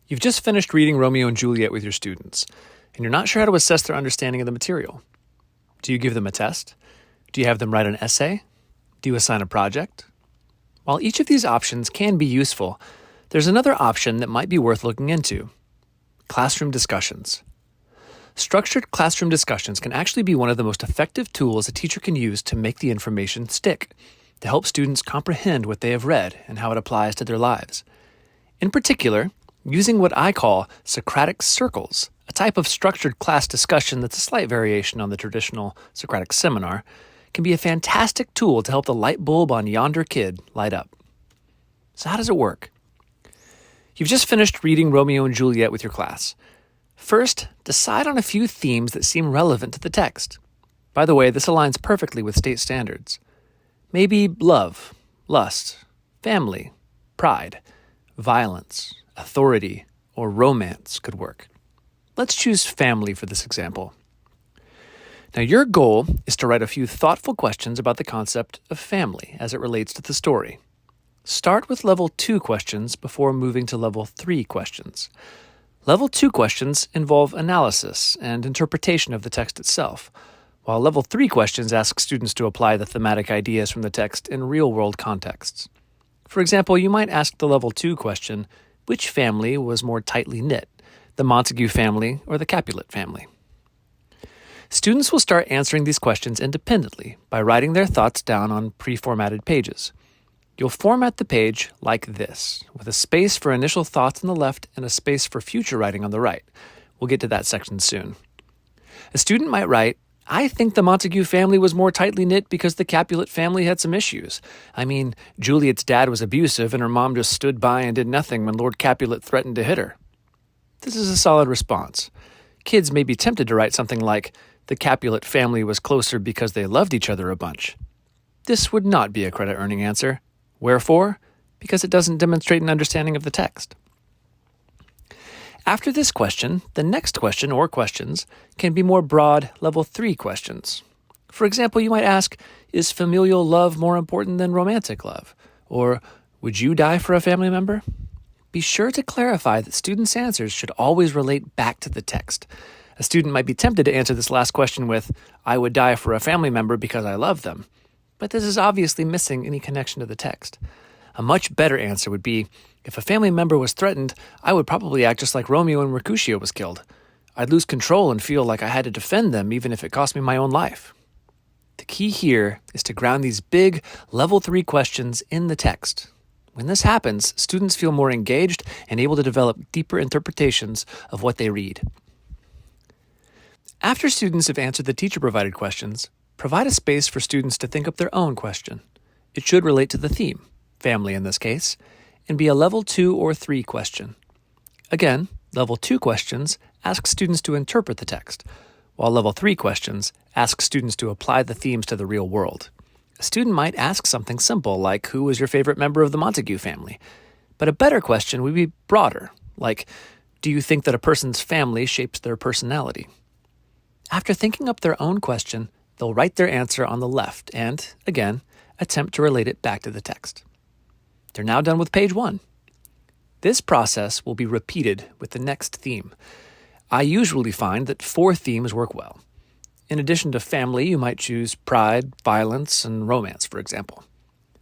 You've just finished reading Romeo and Juliet with your students, and you're not sure how to assess their understanding of the material. Do you give them a test? Do you have them write an essay? Do you assign a project? While each of these options can be useful, there's another option that might be worth looking into: classroom discussions. Structured classroom discussions can actually be one of the most effective tools a teacher can use to make the information stick, to help students comprehend what they have read and how it applies to their lives. In particular, using what I call Socratic Circles, a type of structured class discussion that's a slight variation on the traditional Socratic Seminar, can be a fantastic tool to help the light bulb on yonder kid light up. So how does it work? You've just finished reading Romeo and Juliet with your class. First, decide on a few themes that seem relevant to the text. By the way, this aligns perfectly with state standards. Maybe love, lust, family, pride, violence, authority, or romance could work. Let's choose family for this example. Now, your goal is to write a few thoughtful questions about the concept of family as it relates to the story. Start with level 2 questions before moving to level 3 questions. Level 2 questions involve analysis and interpretation of the text itself, while level 3 questions ask students to apply the thematic ideas from the text in real-world contexts. For example, you might ask the level 2 question, which family was more tightly knit, the Montague family or the Capulet family? Students will start answering these questions independently by writing their thoughts down on pre-formatted pages. You'll format the page like this, with a space for initial thoughts on the left and a space for future writing on the right. We'll get to that section soon. A student might write, I think the Montague family was more tightly knit because the Capulet family had some issues. I mean, Juliet's dad was abusive and her mom just stood by and did nothing when Lord Capulet threatened to hit her. This is a solid response. Kids may be tempted to write something like, the Capulet family was closer because they loved each other a bunch. This would not be a credit-earning answer. Wherefore? Because it doesn't demonstrate an understanding of the text. After this question, the next question or questions can be more broad level 3 questions. For example, you might ask, is familial love more important than romantic love? Or, would you die for a family member? Be sure to clarify that students' answers should always relate back to the text. A student might be tempted to answer this last question with, I would die for a family member because I love them. But this is obviously missing any connection to the text. A much better answer would be, if a family member was threatened, I would probably act just like Romeo when Mercutio was killed. I'd lose control and feel like I had to defend them even if it cost me my own life. The key here is to ground these big level 3 questions in the text. When this happens, students feel more engaged and able to develop deeper interpretations of what they read. After students have answered the teacher-provided questions, provide a space for students to think up their own question. It should relate to the theme, family in this case, and be a level 2 or 3 question. Again, level 2 questions ask students to interpret the text, while level 3 questions ask students to apply the themes to the real world. A student might ask something simple like, who was your favorite member of the Montague family? But a better question would be broader, like, do you think that a person's family shapes their personality? After thinking up their own question, they'll write their answer on the left and, again, attempt to relate it back to the text. They're now done with page 1. This process will be repeated with the next theme. I usually find that 4 themes work well. In addition to family, you might choose pride, violence, and romance, for example.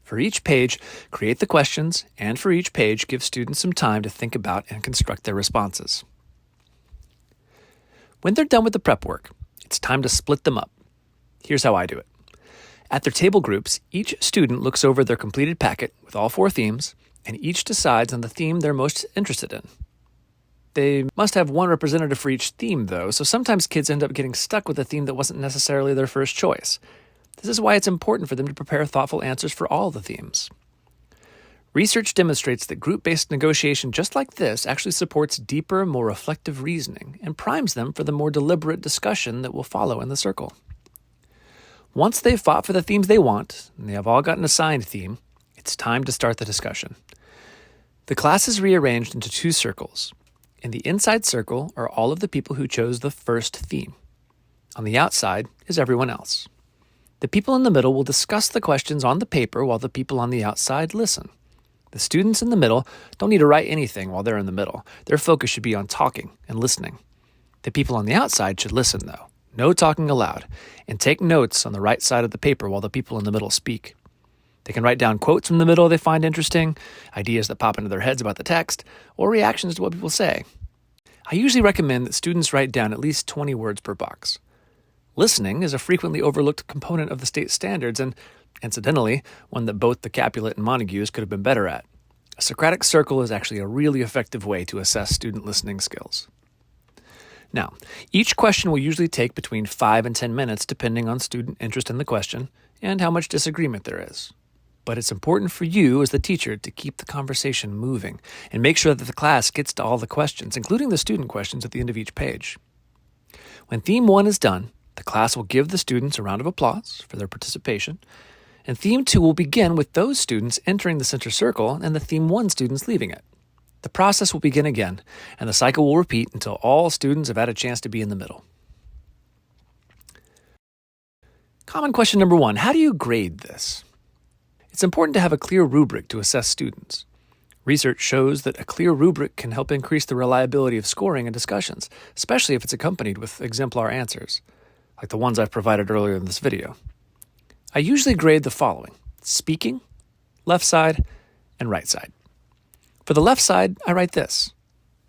For each page, create the questions, and for each page, give students some time to think about and construct their responses. When they're done with the prep work, it's time to split them up. Here's how I do it. At their table groups, each student looks over their completed packet with all 4 themes, and each decides on the theme they're most interested in. They must have one representative for each theme, though, so sometimes kids end up getting stuck with a theme that wasn't necessarily their first choice. This is why it's important for them to prepare thoughtful answers for all the themes. Research demonstrates that group-based negotiation just like this actually supports deeper, more reflective reasoning and primes them for the more deliberate discussion that will follow in the circle. Once they've fought for the themes they want, and they have all got an assigned theme, it's time to start the discussion. The class is rearranged into 2 circles. In the inside circle are all of the people who chose the first theme. On the outside is everyone else. The people in the middle will discuss the questions on the paper while the people on the outside listen. The students in the middle don't need to write anything while they're in the middle. Their focus should be on talking and listening. The people on the outside should listen, though. No talking aloud, and take notes on the right side of the paper while the people in the middle speak. They can write down quotes from the middle they find interesting, ideas that pop into their heads about the text, or reactions to what people say. I usually recommend that students write down at least 20 words per box. Listening is a frequently overlooked component of the state standards and, incidentally, one that both the Capulet and Montagues could have been better at. A Socratic Circle is actually a really effective way to assess student listening skills. Now, each question will usually take between 5 and 10 minutes depending on student interest in the question and how much disagreement there is. But it's important for you as the teacher to keep the conversation moving and make sure that the class gets to all the questions, including the student questions at the end of each page. When Theme 1 is done, the class will give the students a round of applause for their participation, and Theme 2 will begin with those students entering the center circle and the Theme 1 students leaving it. The process will begin again, and the cycle will repeat until all students have had a chance to be in the middle. Common question number 1, how do you grade this? It's important to have a clear rubric to assess students. Research shows that a clear rubric can help increase the reliability of scoring and discussions, especially if it's accompanied with exemplar answers, like the ones I've provided earlier in this video. I usually grade the following: speaking, left side, and right side. For the left side, I write this.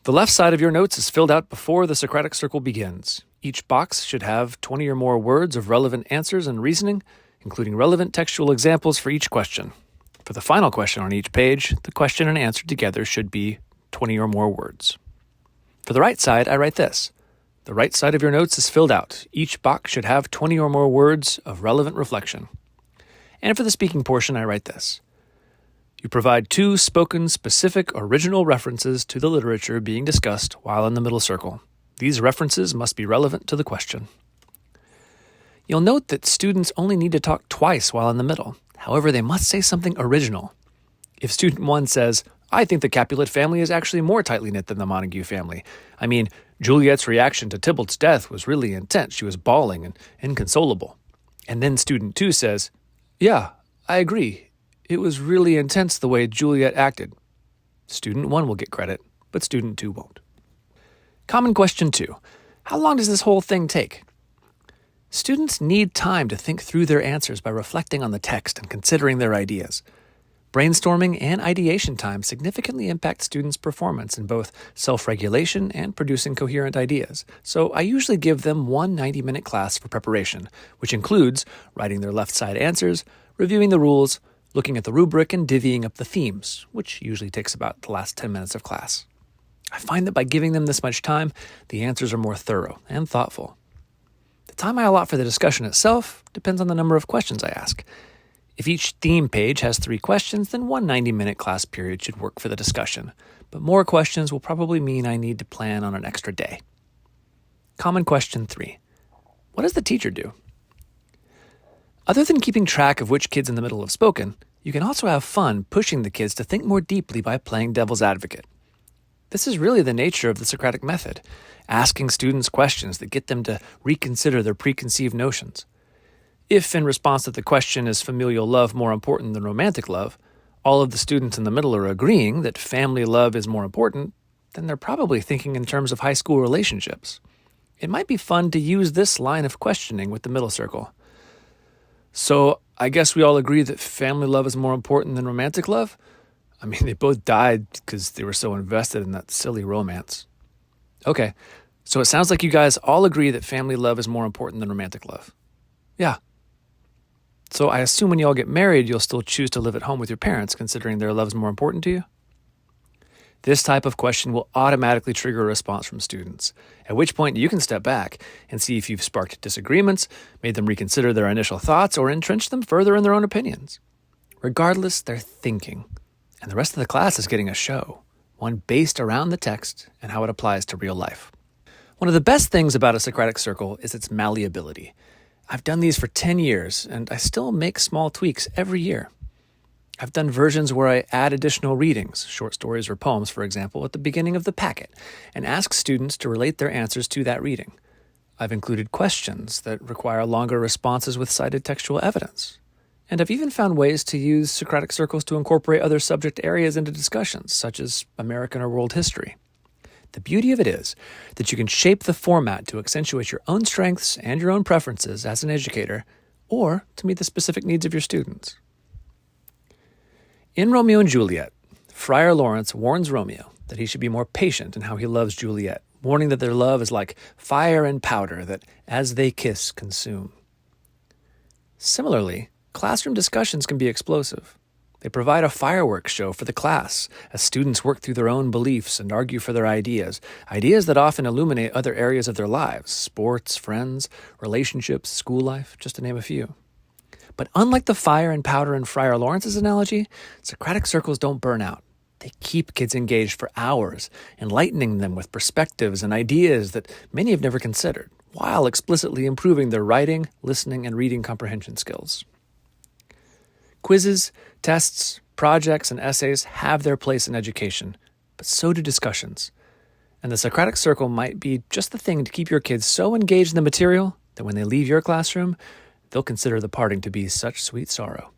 The left side of your notes is filled out before the Socratic Circle begins. Each box should have 20 or more words of relevant answers and reasoning, including relevant textual examples for each question. For the final question on each page, the question and answer together should be 20 or more words. For the right side, I write this. The right side of your notes is filled out. Each box should have 20 or more words of relevant reflection. And for the speaking portion, I write this. You provide 2 spoken, specific, original references to the literature being discussed while in the middle circle. These references must be relevant to the question. You'll note that students only need to talk twice while in the middle. However, they must say something original. If student 1 says, I think the Capulet family is actually more tightly knit than the Montague family. I mean, Juliet's reaction to Tybalt's death was really intense. She was bawling and inconsolable. And then student 2 says, yeah, I agree. It was really intense the way Juliet acted. Student 1 will get credit, but student 2 won't. Common question 2. How long does this whole thing take? Students need time to think through their answers by reflecting on the text and considering their ideas. Brainstorming and ideation time significantly impact students' performance in both self-regulation and producing coherent ideas. So I usually give them one 90-minute class for preparation, which includes writing their left side answers, reviewing the rules, looking at the rubric, and divvying up the themes, which usually takes about the last 10 minutes of class. I find that by giving them this much time, the answers are more thorough and thoughtful. The time I allot for the discussion itself depends on the number of questions I ask. If each theme page has 3 questions, then one 90-minute class period should work for the discussion, but more questions will probably mean I need to plan on an extra day. Common question 3. What does the teacher do? Other than keeping track of which kids in the middle have spoken, you can also have fun pushing the kids to think more deeply by playing devil's advocate. This is really the nature of the Socratic method, asking students questions that get them to reconsider their preconceived notions. If, in response to the question, is familial love more important than romantic love, all of the students in the middle are agreeing that family love is more important, then they're probably thinking in terms of high school relationships. It might be fun to use this line of questioning with the middle circle. So, I guess we all agree that family love is more important than romantic love? I mean, they both died because they were so invested in that silly romance. Okay, so it sounds like you guys all agree that family love is more important than romantic love. Yeah. So I assume when you all get married, you'll still choose to live at home with your parents, considering their love is more important to you? This type of question will automatically trigger a response from students, at which point you can step back and see if you've sparked disagreements, made them reconsider their initial thoughts, or entrenched them further in their own opinions. Regardless, they're thinking, and the rest of the class is getting a show, one based around the text and how it applies to real life. One of the best things about a Socratic Circle is its malleability. I've done these for 10 years, and I still make small tweaks every year. I've done versions where I add additional readings, short stories or poems, for example, at the beginning of the packet, and ask students to relate their answers to that reading. I've included questions that require longer responses with cited textual evidence. And I've even found ways to use Socratic circles to incorporate other subject areas into discussions, such as American or world history. The beauty of it is that you can shape the format to accentuate your own strengths and your own preferences as an educator, or to meet the specific needs of your students. In Romeo and Juliet, Friar Lawrence warns Romeo that he should be more patient in how he loves Juliet, warning that their love is like fire and powder that, as they kiss, consume. Similarly, classroom discussions can be explosive. They provide a fireworks show for the class as students work through their own beliefs and argue for their ideas that often illuminate other areas of their lives, sports, friends, relationships, school life, just to name a few. But unlike the fire and powder in Friar Lawrence's analogy, Socratic circles don't burn out. They keep kids engaged for hours, enlightening them with perspectives and ideas that many have never considered, while explicitly improving their writing, listening, and reading comprehension skills. Quizzes, tests, projects, and essays have their place in education, but so do discussions. And the Socratic Circle might be just the thing to keep your kids so engaged in the material that when they leave your classroom, they'll consider the parting to be such sweet sorrow.